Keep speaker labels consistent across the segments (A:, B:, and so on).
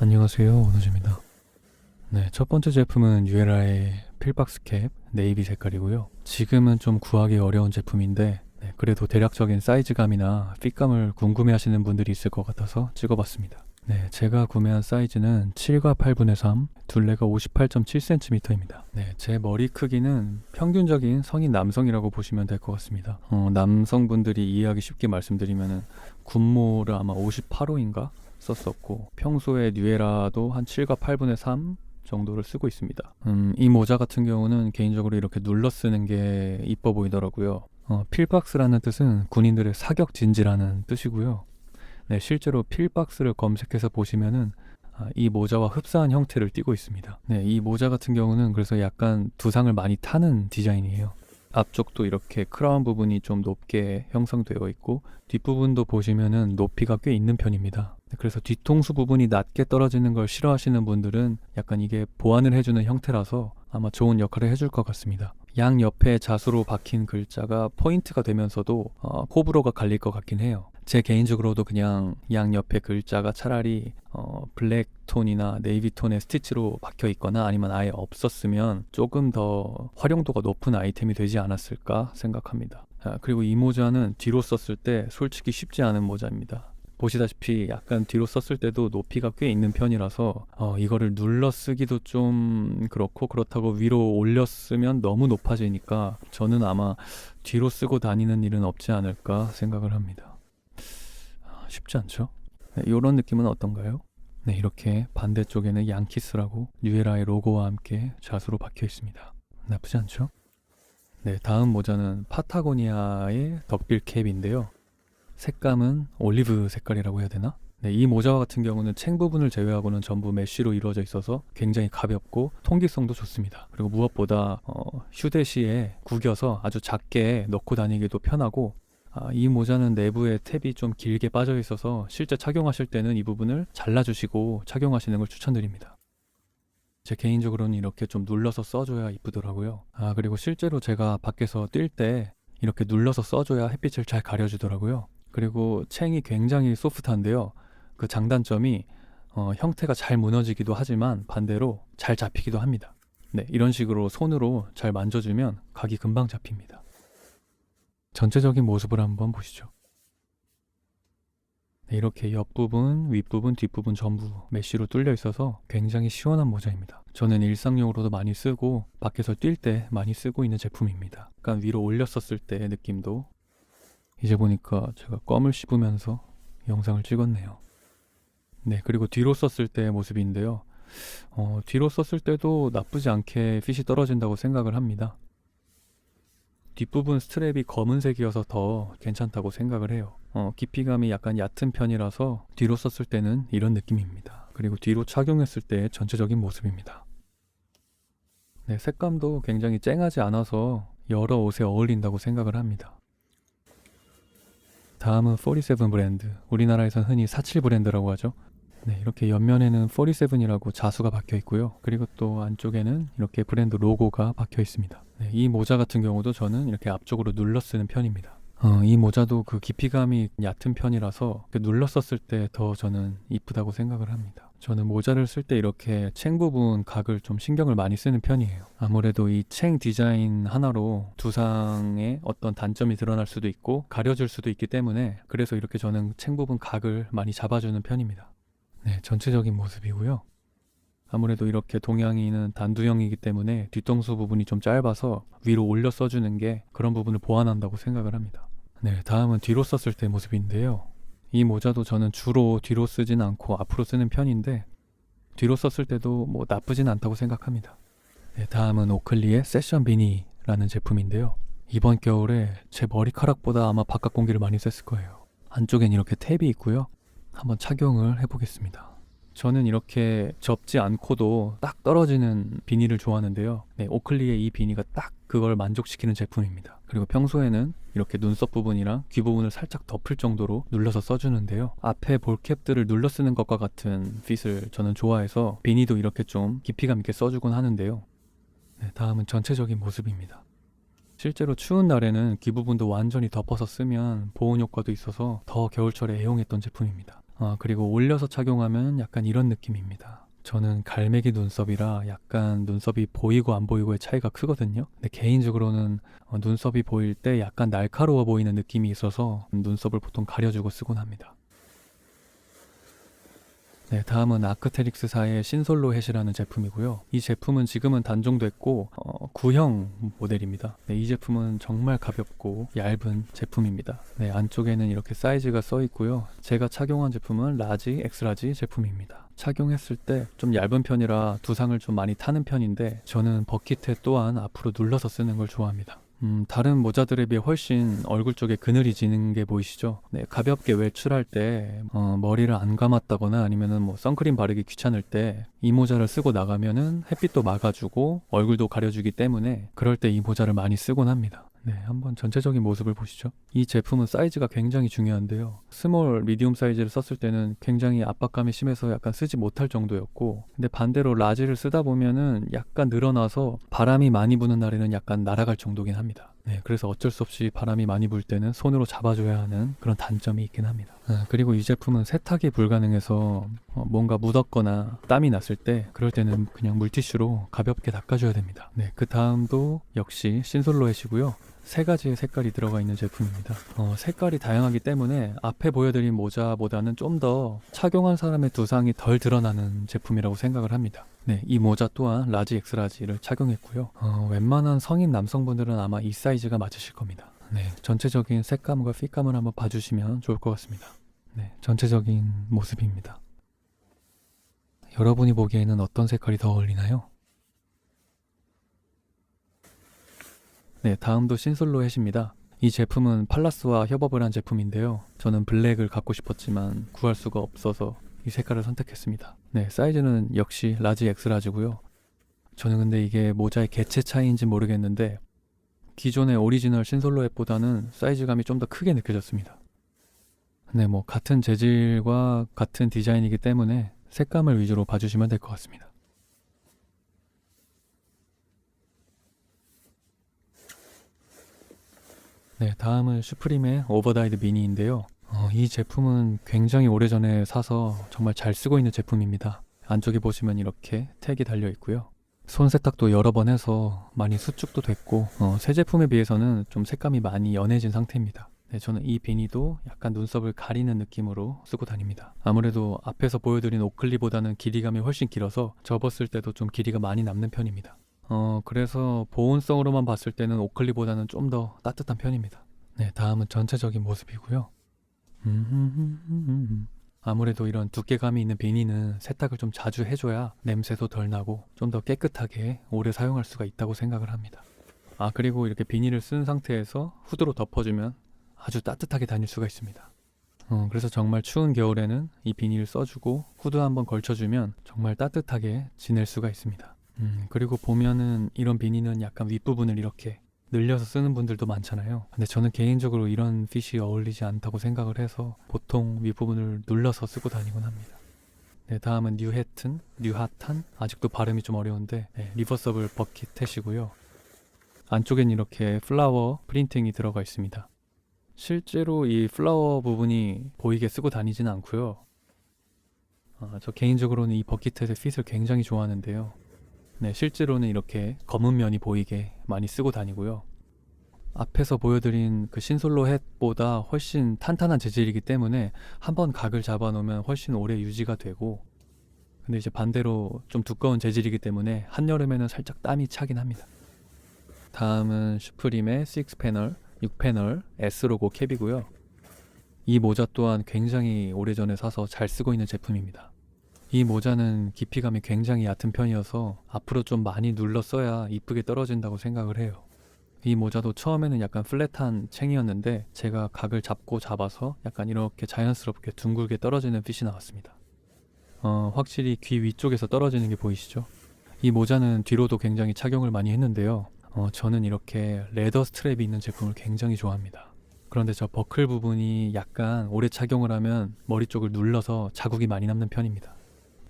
A: 안녕하세요, 오노즈입니다. 네, 첫 번째 제품은 뉴에라의 필박스 캡 네이비 색깔이고요. 지금은 좀 구하기 어려운 제품인데 그래도 대략적인 사이즈감이나 핏감을 궁금해하시는 분들이 있을 것 같아서 찍어봤습니다. 네, 제가 구매한 사이즈는 7과 8분의 3, 둘레가 58.7cm입니다. 네, 제 머리 크기는 평균적인 성인 남성이라고 보시면 될 것 같습니다. 남성분들이 이해하기 쉽게 말씀드리면은 군모를 아마 58호인가 썼었고, 평소에 뉴에라도 한 7과 8분의 3 정도를 쓰고 있습니다. 이 모자 같은 경우는 개인적으로 이렇게 눌러 쓰는 게 이뻐 보이더라고요. 필박스라는 뜻은 군인들의 사격 진지라는 뜻이고요. 네, 실제로 필박스를 검색해서 보시면은 이 모자와 흡사한 형태를 띠고 있습니다. 네, 이 모자 같은 경우는 그래서 약간 두상을 많이 타는 디자인이에요. 앞쪽도 이렇게 크라운 부분이 좀 높게 형성되어 있고, 뒷부분도 보시면은 높이가 꽤 있는 편입니다. 그래서 뒤통수 부분이 낮게 떨어지는 걸 싫어하시는 분들은 약간 이게 보완을 해주는 형태라서 아마 좋은 역할을 해줄 것 같습니다. 양 옆에 자수로 박힌 글자가 포인트가 되면서도 호불호가 갈릴 것 같긴 해요. 제 개인적으로도 그냥 양 옆에 글자가 차라리 블랙 톤이나 네이비 톤의 스티치로 박혀 있거나 아니면 아예 없었으면 조금 더 활용도가 높은 아이템이 되지 않았을까 생각합니다. 그리고 이 모자는 뒤로 썼을 때 솔직히 쉽지 않은 모자입니다. 보시다시피 약간 뒤로 썼을 때도 높이가 꽤 있는 편이라서 이거를 눌러 쓰기도 좀 그렇고, 그렇다고 위로 올려 쓰면 너무 높아지니까 저는 아마 뒤로 쓰고 다니는 일은 없지 않을까 생각을 합니다. 쉽지 않죠? 네, 이런 느낌은 어떤가요? 네, 이렇게 반대쪽에는 양키스라고 뉴에라의 로고와 함께 자수로 박혀 있습니다. 나쁘지 않죠? 네, 다음 모자는 파타고니아의 덕빌 캡인데요. 색감은 올리브 색깔이라고 해야 되나? 네, 이 모자 같은 경우는 챙 부분을 제외하고는 전부 메쉬로 이루어져 있어서 굉장히 가볍고 통기성도 좋습니다. 그리고 무엇보다 휴대시에 구겨서 아주 작게 넣고 다니기도 편하고, 이 모자는 내부에 탭이 좀 길게 빠져 있어서 실제 착용하실 때는 이 부분을 잘라주시고 착용하시는 걸 추천드립니다. 제 개인적으로는 이렇게 좀 눌러서 써줘야 이쁘더라고요. 그리고 실제로 제가 밖에서 뛸 때 이렇게 눌러서 써줘야 햇빛을 잘 가려주더라고요. 그리고 챙이 굉장히 소프트한데요. 그 장단점이 형태가 잘 무너지기도 하지만 반대로 잘 잡히기도 합니다. 네, 이런 식으로 손으로 잘 만져주면 각이 금방 잡힙니다. 전체적인 모습을 한번 보시죠. 네, 이렇게 옆부분, 윗부분, 뒷부분 전부 메쉬로 뚫려 있어서 굉장히 시원한 모자입니다. 저는 일상용으로도 많이 쓰고 밖에서 뛸 때 많이 쓰고 있는 제품입니다. 약간 위로 올렸었을 때의 느낌도. 이제 보니까 제가 껌을 씹으면서 영상을 찍었네요. 네, 그리고 뒤로 썼을 때의 모습인데요. 뒤로 썼을 때도 나쁘지 않게 핏이 떨어진다고 생각을 합니다. 뒷부분 스트랩이 검은색이어서 더 괜찮다고 생각을 해요. 깊이감이 약간 얕은 편이라서 뒤로 썼을 때는 이런 느낌입니다. 그리고 뒤로 착용했을 때의 전체적인 모습입니다. 네, 색감도 굉장히 쨍하지 않아서 여러 옷에 어울린다고 생각을 합니다. 다음은 47 브랜드, 우리나라에선 흔히 47 브랜드라고 하죠. 네, 이렇게 옆면에는 47이라고 자수가 박혀 있고요. 그리고 또 안쪽에는 이렇게 브랜드 로고가 박혀 있습니다. 네, 이 모자 같은 경우도 저는 이렇게 앞쪽으로 눌러 쓰는 편입니다. 이 모자도 그 깊이감이 얕은 편이라서 눌러 썼을 때 더 저는 이쁘다고 생각을 합니다. 저는 모자를 쓸 때 이렇게 챙 부분 각을 좀 신경을 많이 쓰는 편이에요. 아무래도 이 챙 디자인 하나로 두상의 어떤 단점이 드러날 수도 있고 가려질 수도 있기 때문에, 그래서 이렇게 저는 챙 부분 각을 많이 잡아주는 편입니다. 네, 전체적인 모습이고요. 아무래도 이렇게 동양인은 단두형이기 때문에 뒤통수 부분이 좀 짧아서 위로 올려 써주는 게 그런 부분을 보완한다고 생각을 합니다. 네, 다음은 뒤로 썼을 때 모습인데요. 이 모자도 저는 주로 뒤로 쓰진 않고 앞으로 쓰는 편인데 뒤로 썼을 때도 뭐 나쁘진 않다고 생각합니다. 네, 다음은 오클리의 세션 비니라는 제품인데요. 이번 겨울에 제 머리카락보다 아마 바깥 공기를 많이 쐈을 거예요. 안쪽엔 이렇게 탭이 있고요. 한번 착용을 해보겠습니다. 저는 이렇게 접지 않고도 딱 떨어지는 비니를 좋아하는데요. 네, 오클리의 이 비니가 딱 그걸 만족시키는 제품입니다. 그리고 평소에는 이렇게 눈썹 부분이랑 귀 부분을 살짝 덮을 정도로 눌러서 써주는데요. 앞에 볼캡들을 눌러 쓰는 것과 같은 핏을 저는 좋아해서 비니도 이렇게 좀 깊이감 있게 써주곤 하는데요. 네, 다음은 전체적인 모습입니다. 실제로 추운 날에는 귀 부분도 완전히 덮어서 쓰면 보온 효과도 있어서 더 겨울철에 애용했던 제품입니다. 그리고 올려서 착용하면 약간 이런 느낌입니다. 저는 갈매기 눈썹이라 약간 눈썹이 보이고 안 보이고의 차이가 크거든요. 근데 개인적으로는 눈썹이 보일 때 약간 날카로워 보이는 느낌이 있어서 눈썹을 보통 가려주고 쓰곤 합니다. 네, 다음은 아크테릭스사의 신솔로 햇이라는 제품이고요. 이 제품은 지금은 단종됐고 구형 모델입니다. 네, 이 제품은 정말 가볍고 얇은 제품입니다. 네, 안쪽에는 이렇게 사이즈가 써 있고요. 제가 착용한 제품은 라지, 엑스라지 제품입니다. 착용했을 때 좀 얇은 편이라 두상을 좀 많이 타는 편인데 저는 버킷에 또한 앞으로 눌러서 쓰는 걸 좋아합니다. 다른 모자들에 비해 훨씬 얼굴 쪽에 그늘이 지는 게 보이시죠? 네, 가볍게 외출할 때 머리를 안 감았다거나 아니면은 뭐 선크림 바르기 귀찮을 때 이 모자를 쓰고 나가면은 햇빛도 막아주고 얼굴도 가려주기 때문에 그럴 때 이 모자를 많이 쓰곤 합니다. 네, 한번 전체적인 모습을 보시죠. 이 제품은 사이즈가 굉장히 중요한데요. 스몰, 미디움 사이즈를 썼을 때는 굉장히 압박감이 심해서 약간 쓰지 못할 정도였고, 근데 반대로 라지를 쓰다 보면은 약간 늘어나서 바람이 많이 부는 날에는 약간 날아갈 정도긴 합니다. 네, 그래서 어쩔 수 없이 바람이 많이 불 때는 손으로 잡아줘야 하는 그런 단점이 있긴 합니다. 그리고 이 제품은 세탁이 불가능해서 뭔가 묻었거나 땀이 났을 때 그럴 때는 그냥 물티슈로 가볍게 닦아줘야 됩니다. 네, 그 다음도 역시 신솔로햇이고요. 세 가지의 색깔이 들어가 있는 제품입니다. 색깔이 다양하기 때문에 앞에 보여드린 모자보다는 좀 더 착용한 사람의 두상이 덜 드러나는 제품이라고 생각을 합니다. 네, 이 모자 또한 라지 엑스라지를 착용했고요. 웬만한 성인 남성분들은 아마 이 사이즈가 맞으실 겁니다. 네, 전체적인 색감과 핏감을 한번 봐주시면 좋을 것 같습니다. 네, 전체적인 모습입니다. 여러분이 보기에는 어떤 색깔이 더 어울리나요? 네, 다음도 신솔로 햇입니다. 이 제품은 팔라스와 협업을 한 제품인데요. 저는 블랙을 갖고 싶었지만 구할 수가 없어서 이 색깔을 선택했습니다. 네, 사이즈는 역시 라지 엑스라지고요. 저는 근데 이게 모자의 개체 차이인지 모르겠는데 기존의 오리지널 신솔로 햇보다는 사이즈감이 좀 더 크게 느껴졌습니다. 네, 뭐 같은 재질과 같은 디자인이기 때문에 색감을 위주로 봐주시면 될 것 같습니다. 네, 다음은 슈프림의 오버다이드 미니인데요. 이 제품은 굉장히 오래전에 사서 정말 잘 쓰고 있는 제품입니다. 안쪽에 보시면 이렇게 택이 달려 있고요. 손 세탁도 여러 번 해서 많이 수축도 됐고 새 제품에 비해서는 좀 색감이 많이 연해진 상태입니다. 네, 저는 이 비니도 약간 눈썹을 가리는 느낌으로 쓰고 다닙니다. 아무래도 앞에서 보여드린 오클리보다는 길이감이 훨씬 길어서 접었을 때도 좀 길이가 많이 남는 편입니다. 그래서 보온성으로만 봤을 때는 오클리보다는 좀 더 따뜻한 편입니다. 네, 다음은 전체적인 모습이고요. 아무래도 이런 두께감이 있는 비니는 세탁을 좀 자주 해줘야 냄새도 덜 나고 좀 더 깨끗하게 오래 사용할 수가 있다고 생각을 합니다. 그리고 이렇게 비니를 쓴 상태에서 후드로 덮어주면 아주 따뜻하게 다닐 수가 있습니다. 그래서 정말 추운 겨울에는 이 비니를 써주고 후드 한번 걸쳐주면 정말 따뜻하게 지낼 수가 있습니다. 그리고 보면은 이런 비니는 약간 윗부분을 이렇게 늘려서 쓰는 분들도 많잖아요. 근데 저는 개인적으로 이런 핏이 어울리지 않다고 생각을 해서 보통 윗부분을 눌러서 쓰고 다니곤 합니다. 네, 다음은 뉴핫한 아직도 발음이 좀 어려운데 리버서블 버킷햇이고요. 안쪽엔 이렇게 플라워 프린팅이 들어가 있습니다. 실제로 이 플라워 부분이 보이게 쓰고 다니지는 않고요. 저 개인적으로는 이 버킷햇의 핏을 굉장히 좋아하는데요. 네, 실제로는 이렇게 검은 면이 보이게 많이 쓰고 다니고요. 앞에서 보여드린 그 신솔로 햇보다 훨씬 탄탄한 재질이기 때문에 한번 각을 잡아 놓으면 훨씬 오래 유지가 되고, 근데 이제 반대로 좀 두꺼운 재질이기 때문에 한여름에는 살짝 땀이 차긴 합니다. 다음은 슈프림의 6패널, 6패널 S로고 캡이고요. 이 모자 또한 굉장히 오래전에 사서 잘 쓰고 있는 제품입니다. 이 모자는 깊이감이 굉장히 얕은 편이어서 앞으로 좀 많이 눌러 써야 이쁘게 떨어진다고 생각을 해요. 이 모자도 처음에는 약간 플랫한 챙이었는데 제가 각을 잡아서 약간 이렇게 자연스럽게 둥글게 떨어지는 핏이 나왔습니다. 확실히 귀 위쪽에서 떨어지는 게 보이시죠? 이 모자는 뒤로도 굉장히 착용을 많이 했는데요. 저는 이렇게 레더 스트랩이 있는 제품을 굉장히 좋아합니다. 그런데 저 버클 부분이 약간 오래 착용을 하면 머리 쪽을 눌러서 자국이 많이 남는 편입니다.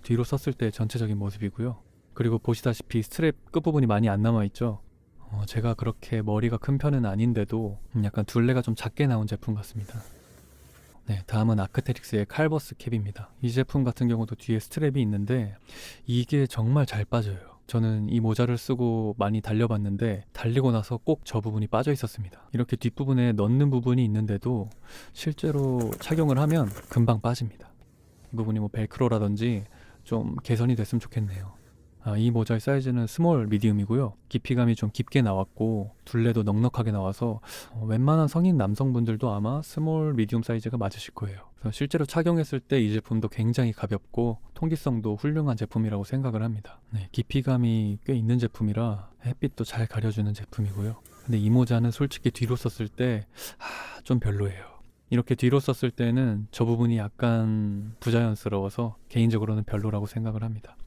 A: 뒤로 썼을 때 전체적인 모습이고요. 그리고 보시다시피 스트랩 끝부분이 많이 안 남아있죠. 제가 그렇게 머리가 큰 편은 아닌데도 약간 둘레가 좀 작게 나온 제품 같습니다. 네, 다음은 아크테릭스의 칼버스 캡입니다. 이 제품 같은 경우도 뒤에 스트랩이 있는데 이게 정말 잘 빠져요. 저는 이 모자를 쓰고 많이 달려봤는데 달리고 나서 꼭 저 부분이 빠져 있었습니다. 이렇게 뒷부분에 넣는 부분이 있는데도 실제로 착용을 하면 금방 빠집니다. 이 부분이 뭐 벨크로라든지 좀 개선이 됐으면 좋겠네요. 이 모자의 사이즈는 스몰 미디움이고요. 깊이감이 좀 깊게 나왔고 둘레도 넉넉하게 나와서 웬만한 성인 남성분들도 아마 스몰 미디움 사이즈가 맞으실 거예요. 그래서 실제로 착용했을 때 이 제품도 굉장히 가볍고 통기성도 훌륭한 제품이라고 생각을 합니다. 네, 깊이감이 꽤 있는 제품이라 햇빛도 잘 가려주는 제품이고요. 근데 이 모자는 솔직히 뒤로 썼을 때 좀 별로예요. 이렇게 뒤로 썼을 때는 저 부분이 약간 부자연스러워서 개인적으로는 별로라고 생각을 합니다.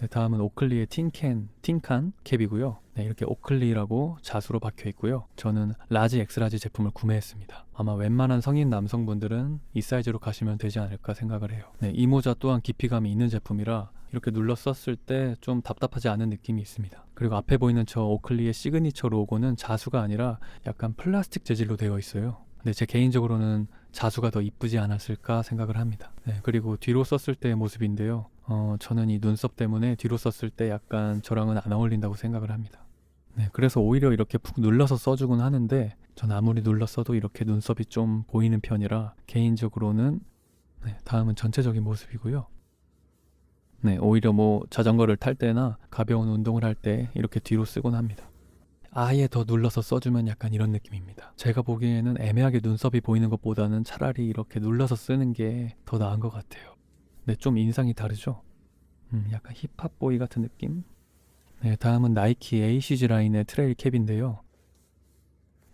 A: 네, 다음은 오클리의 틴칸 캡이고요. 네, 이렇게 오클리라고 자수로 박혀 있고요. 저는 라지 엑스라지 제품을 구매했습니다. 아마 웬만한 성인 남성분들은 이 사이즈로 가시면 되지 않을까 생각을 해요. 네, 이 모자 또한 깊이감이 있는 제품이라 이렇게 눌러 썼을 때 좀 답답하지 않은 느낌이 있습니다. 그리고 앞에 보이는 저 오클리의 시그니처 로고는 자수가 아니라 약간 플라스틱 재질로 되어 있어요. 근데 제 개인적으로는 자수가 더 이쁘지 않았을까 생각을 합니다. 네, 그리고 뒤로 썼을 때의 모습인데요. 저는 이 눈썹 때문에 뒤로 썼을 때 약간 저랑은 안 어울린다고 생각을 합니다. 네, 그래서 오히려 이렇게 푹 눌러서 써주곤 하는데 전 아무리 눌렀어도 이렇게 눈썹이 좀 보이는 편이라 개인적으로는 네, 다음은 전체적인 모습이고요. 네, 오히려 뭐 자전거를 탈 때나 가벼운 운동을 할 때 이렇게 뒤로 쓰곤 합니다. 아예 더 눌러서 써주면 약간 이런 느낌입니다. 제가 보기에는 애매하게 눈썹이 보이는 것보다는 차라리 이렇게 눌러서 쓰는 게 더 나은 것 같아요. 네, 좀 인상이 다르죠? 약간 힙합보이 같은 느낌? 네, 다음은 나이키 ACG 라인의 트레일 캡인데요.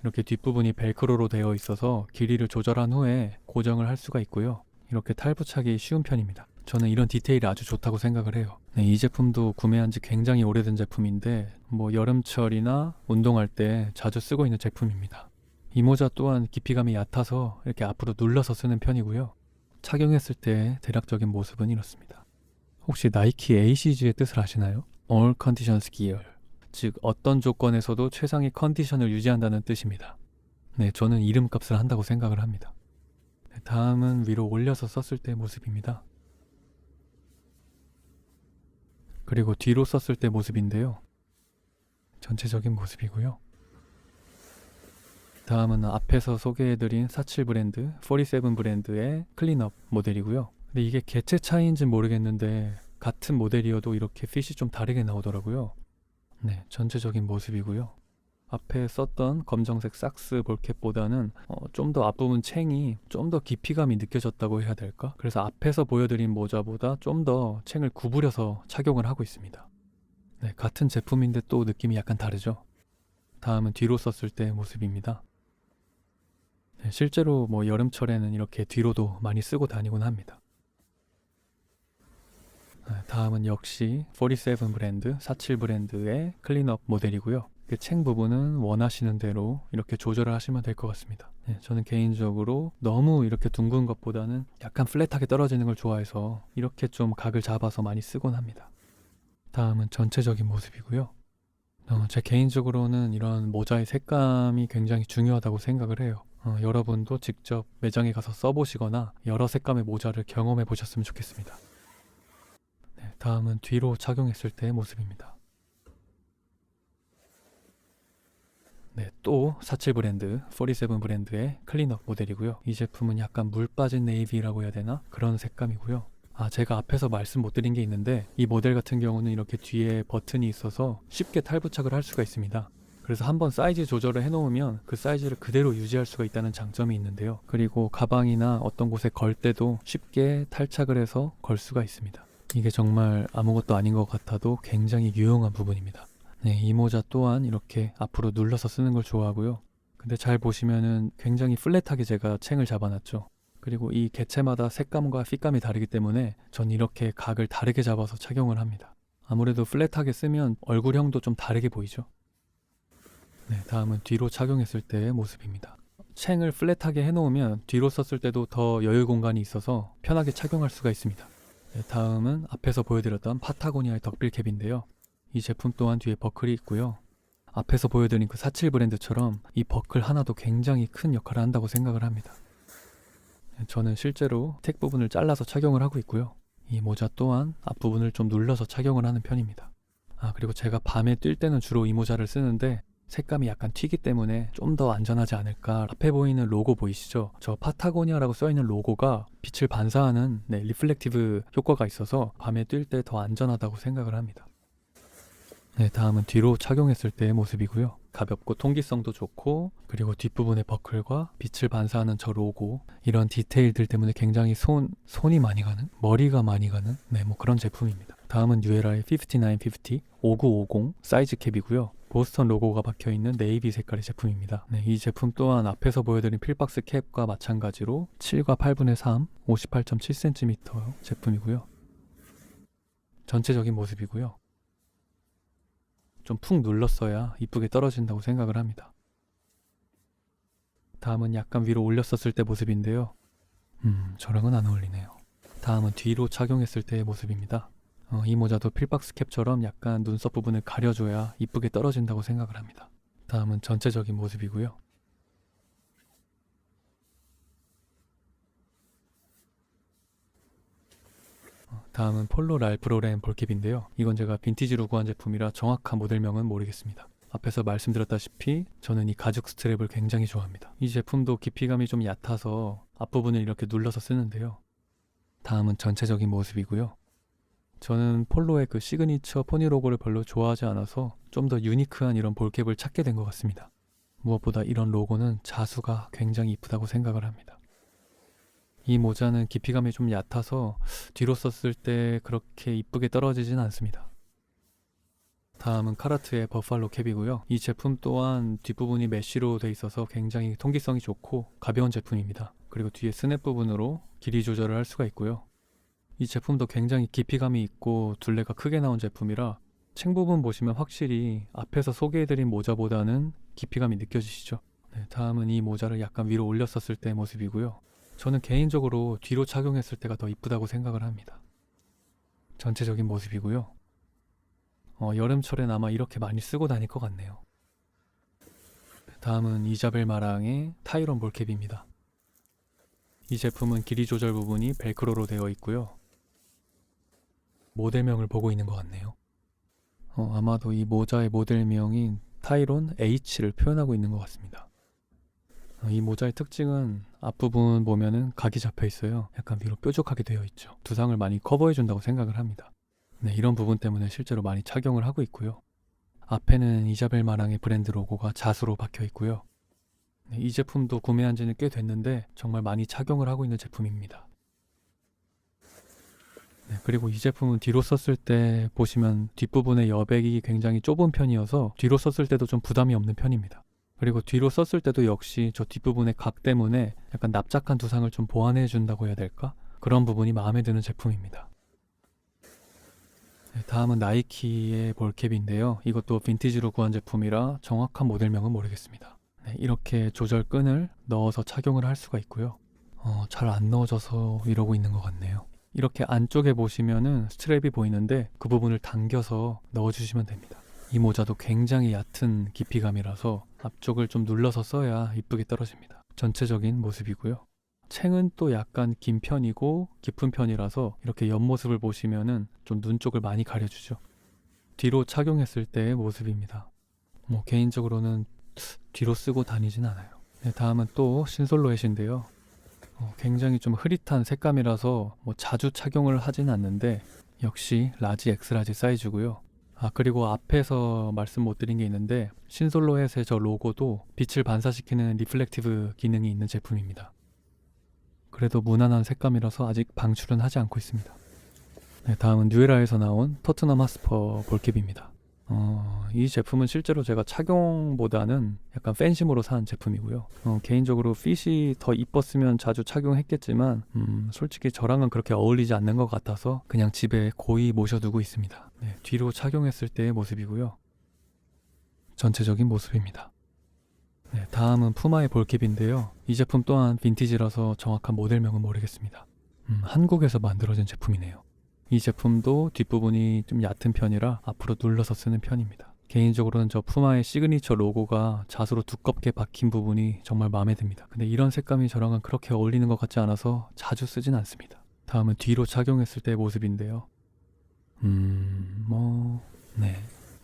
A: 이렇게 뒷부분이 벨크로로 되어 있어서 길이를 조절한 후에 고정을 할 수가 있고요. 이렇게 탈부착이 쉬운 편입니다. 저는 이런 디테일이 아주 좋다고 생각을 해요. 네, 이 제품도 구매한 지 굉장히 오래된 제품인데 뭐 여름철이나 운동할 때 자주 쓰고 있는 제품입니다. 이 모자 또한 깊이감이 얕아서 이렇게 앞으로 눌러서 쓰는 편이고요. 착용했을 때 대략적인 모습은 이렇습니다. 혹시 나이키 ACG의 뜻을 아시나요? All Conditions Gear, 즉 어떤 조건에서도 최상의 컨디션을 유지한다는 뜻입니다. 네, 저는 이름값을 한다고 생각을 합니다. 네, 다음은 위로 올려서 썼을 때의 모습입니다. 그리고 뒤로 썼을 때 모습인데요. 전체적인 모습이고요. 다음은 앞에서 소개해드린 47 브랜드, 47 브랜드의 클린업 모델이고요. 근데 이게 개체 차이인지는 모르겠는데 같은 모델이어도 이렇게 핏이 좀 다르게 나오더라고요. 네, 전체적인 모습이고요. 앞에 썼던 검정색 삭스 볼캡보다는 좀 더 앞부분 챙이 좀 더 깊이감이 느껴졌다고 해야 될까? 그래서 앞에서 보여드린 모자보다 좀 더 챙을 구부려서 착용을 하고 있습니다. 네, 같은 제품인데 또 느낌이 약간 다르죠? 다음은 뒤로 썼을 때의 모습입니다. 네, 실제로 뭐 여름철에는 이렇게 뒤로도 많이 쓰고 다니곤 합니다. 네, 다음은 역시 47 브랜드, 47 브랜드의 클린업 모델이고요. 그 챙 부분은 원하시는 대로 이렇게 조절을 하시면 될 것 같습니다. 네, 저는 개인적으로 너무 이렇게 둥근 것보다는 약간 플랫하게 떨어지는 걸 좋아해서 이렇게 좀 각을 잡아서 많이 쓰곤 합니다. 다음은 전체적인 모습이고요. 제 개인적으로는 이런 모자의 색감이 굉장히 중요하다고 생각을 해요. 여러분도 직접 매장에 가서 써보시거나 여러 색감의 모자를 경험해 보셨으면 좋겠습니다. 네, 다음은 뒤로 착용했을 때의 모습입니다. 네, 또 47 브랜드, 47 브랜드의 클린업 모델이고요. 이 제품은 약간 물 빠진 네이비라고 해야 되나? 그런 색감이고요. 제가 앞에서 말씀 못 드린 게 있는데 이 모델 같은 경우는 이렇게 뒤에 버튼이 있어서 쉽게 탈부착을 할 수가 있습니다. 그래서 한번 사이즈 조절을 해놓으면 그 사이즈를 그대로 유지할 수가 있다는 장점이 있는데요. 그리고 가방이나 어떤 곳에 걸 때도 쉽게 탈착을 해서 걸 수가 있습니다. 이게 정말 아무것도 아닌 것 같아도 굉장히 유용한 부분입니다. 네, 이 모자 또한 이렇게 앞으로 눌러서 쓰는 걸 좋아하고요. 근데 잘 보시면은 굉장히 플랫하게 제가 챙을 잡아놨죠. 그리고 이 개체마다 색감과 핏감이 다르기 때문에 전 이렇게 각을 다르게 잡아서 착용을 합니다. 아무래도 플랫하게 쓰면 얼굴형도 좀 다르게 보이죠. 네, 다음은 뒤로 착용했을 때의 모습입니다. 챙을 플랫하게 해놓으면 뒤로 썼을 때도 더 여유 공간이 있어서 편하게 착용할 수가 있습니다. 네, 다음은 앞에서 보여드렸던 파타고니아의 덕빌 캡인데요. 이 제품 또한 뒤에 버클이 있고요. 앞에서 보여드린 그 47 브랜드처럼 이 버클 하나도 굉장히 큰 역할을 한다고 생각을 합니다. 저는 실제로 택 부분을 잘라서 착용을 하고 있고요. 이 모자 또한 앞부분을 좀 눌러서 착용을 하는 편입니다. 그리고 제가 밤에 뛸 때는 주로 이 모자를 쓰는데 색감이 약간 튀기 때문에 좀 더 안전하지 않을까. 앞에 보이는 로고 보이시죠? 저 파타고니아라고 써있는 로고가 빛을 반사하는 리플렉티브 효과가 있어서 밤에 뛸 때 더 안전하다고 생각을 합니다. 네, 다음은 뒤로 착용했을 때의 모습이고요. 가볍고 통기성도 좋고, 그리고 뒷부분의 버클과 빛을 반사하는 저 로고, 이런 디테일들 때문에 굉장히 손이 많이 가는, 머리가 많이 가는 그런 제품입니다. 다음은 뉴에라의 5950 5950 사이즈 캡이고요. 보스턴 로고가 박혀있는 네이비 색깔의 제품입니다. 이 제품 또한 앞에서 보여드린 필박스 캡과 마찬가지로 7과 8분의 3, 58.7cm 제품이고요. 전체적인 모습이고요. 좀 푹 눌렀어야 이쁘게 떨어진다고 생각을 합니다. 다음은 약간 위로 올렸었을 때 모습인데요. 저랑은 안 어울리네요. 다음은 뒤로 착용했을 때의 모습입니다. 이 모자도 필박스 캡처럼 약간 눈썹 부분을 가려줘야 이쁘게 떨어진다고 생각을 합니다. 다음은 전체적인 모습이고요. 다음은 폴로 랄프 로렌 볼캡인데요. 이건 제가 빈티지로 구한 제품이라 정확한 모델명은 모르겠습니다. 앞에서 말씀드렸다시피 저는 이 가죽 스트랩을 굉장히 좋아합니다. 이 제품도 깊이감이 좀 얕아서 앞부분을 이렇게 눌러서 쓰는데요. 다음은 전체적인 모습이고요. 저는 폴로의 그 시그니처 포니 로고를 별로 좋아하지 않아서 좀 더 유니크한 이런 볼캡을 찾게 된 것 같습니다. 무엇보다 이런 로고는 자수가 굉장히 이쁘다고 생각을 합니다. 이 모자는 깊이감이 좀 얕아서 뒤로 썼을 때 그렇게 이쁘게 떨어지진 않습니다. 다음은 카라트의 버팔로 캡이고요. 이 제품 또한 뒷부분이 메쉬로 돼 있어서 굉장히 통기성이 좋고 가벼운 제품입니다. 그리고 뒤에 스냅 부분으로 길이 조절을 할 수가 있고요. 이 제품도 굉장히 깊이감이 있고 둘레가 크게 나온 제품이라 챙 부분 보시면 확실히 앞에서 소개해드린 모자보다는 깊이감이 느껴지시죠? 다음은 이 모자를 약간 위로 올렸었을 때의 모습이고요. 저는 개인적으로 뒤로 착용했을 때가 더 이쁘다고 생각을 합니다. 전체적인 모습이고요. 여름철엔 아마 이렇게 많이 쓰고 다닐 것 같네요. 다음은 이자벨 마랑의 타이런 볼캡입니다. 이 제품은 길이 조절 부분이 벨크로로 되어 있고요. 모델명을 보고 있는 것 같네요. 아마도 이 모자의 모델명인 타이론 H를 표현하고 있는 것 같습니다. 이 모자의 특징은 앞부분 보면은 각이 잡혀 있어요. 약간 위로 뾰족하게 되어 있죠. 두상을 많이 커버해 준다고 생각을 합니다. 이런 부분 때문에 실제로 많이 착용을 하고 있고요. 앞에는 이자벨 마랑의 브랜드 로고가 자수로 박혀 있고요. 이 제품도 구매한 지는 꽤 됐는데 정말 많이 착용을 하고 있는 제품입니다. 그리고 이 제품은 뒤로 썼을 때 보시면 뒷부분의 여백이 굉장히 좁은 편이어서 뒤로 썼을 때도 좀 부담이 없는 편입니다. 그리고 뒤로 썼을 때도 역시 저 뒷부분의 각 때문에 약간 납작한 두상을 좀 보완해 준다고 해야 될까? 그런 부분이 마음에 드는 제품입니다. 다음은 나이키의 볼캡인데요. 이것도 빈티지로 구한 제품이라 정확한 모델명은 모르겠습니다. 이렇게 조절끈을 넣어서 착용을 할 수가 있고요. 잘 안 넣어져서 이러고 있는 것 같네요. 이렇게 안쪽에 보시면은 스트랩이 보이는데 그 부분을 당겨서 넣어주시면 됩니다. 이 모자도 굉장히 얕은 깊이감이라서 앞쪽을 좀 눌러서 써야 이쁘게 떨어집니다. 전체적인 모습이고요. 챙은 또 약간 긴 편이고 깊은 편이라서 이렇게 옆모습을 보시면은 좀 눈 쪽을 많이 가려주죠. 뒤로 착용했을 때의 모습입니다. 개인적으로는 뒤로 쓰고 다니진 않아요. 다음은 또 신솔로햇인데요. 굉장히 좀 흐릿한 색감이라서 자주 착용을 하진 않는데 역시 라지 엑스라지 사이즈고요. 그리고 앞에서 말씀 못 드린 게 있는데 신솔로햇의 저 로고도 빛을 반사시키는 리플렉티브 기능이 있는 제품입니다. 그래도 무난한 색감이라서 아직 방출은 하지 않고 있습니다. 다음은 뉴에라에서 나온 토트넘 하스퍼 볼캡입니다. 이 제품은 실제로 제가 착용보다는 약간 팬심으로 산 제품이고요. 개인적으로 핏이 더 이뻤으면 자주 착용했겠지만 솔직히 저랑은 그렇게 어울리지 않는 것 같아서 그냥 집에 고이 모셔두고 있습니다. 뒤로 착용했을 때의 모습이고요. 전체적인 모습입니다. 다음은 푸마의 볼캡인데요. 이 제품 또한 빈티지라서 정확한 모델명은 모르겠습니다. 한국에서 만들어진 제품이네요. 이 제품도 뒷부분이 좀 얕은 편이라 앞으로 눌러서 쓰는 편입니다. 개인적으로는 저 푸마의 시그니처 로고가 자수로 두껍게 박힌 부분이 정말 마음에 듭니다. 근데 이런 색감이 저랑은 그렇게 어울리는 것 같지 않아서 자주 쓰진 않습니다. 다음은 뒤로 착용했을 때의 모습인데요.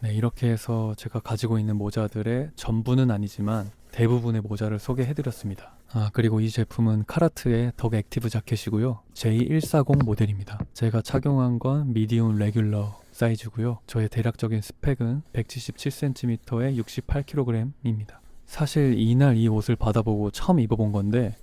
A: 네, 이렇게 해서 제가 가지고 있는 모자들의 전부는 아니지만 대부분의 모자를 소개해드렸습니다. 그리고 이 제품은 카라트의 덕 액티브 자켓이고요. J140 모델입니다. 제가 착용한 건 미디움 레귤러 사이즈고요. 저의 대략적인 스펙은 177cm에 68kg입니다. 사실 이날 이 옷을 받아보고 처음 입어본 건데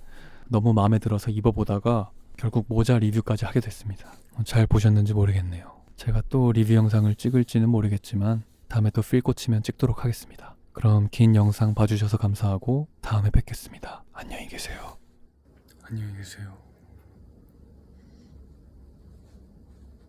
A: 너무 마음에 들어서 입어보다가 결국 모자 리뷰까지 하게 됐습니다. 잘 보셨는지 모르겠네요. 제가 또 리뷰 영상을 찍을지는 모르겠지만 다음에 또 필 꽂히면 찍도록 하겠습니다. 그럼 긴 영상 봐주셔서 감사하고 다음에 뵙겠습니다. 안녕히 계세요. 안녕히 계세요.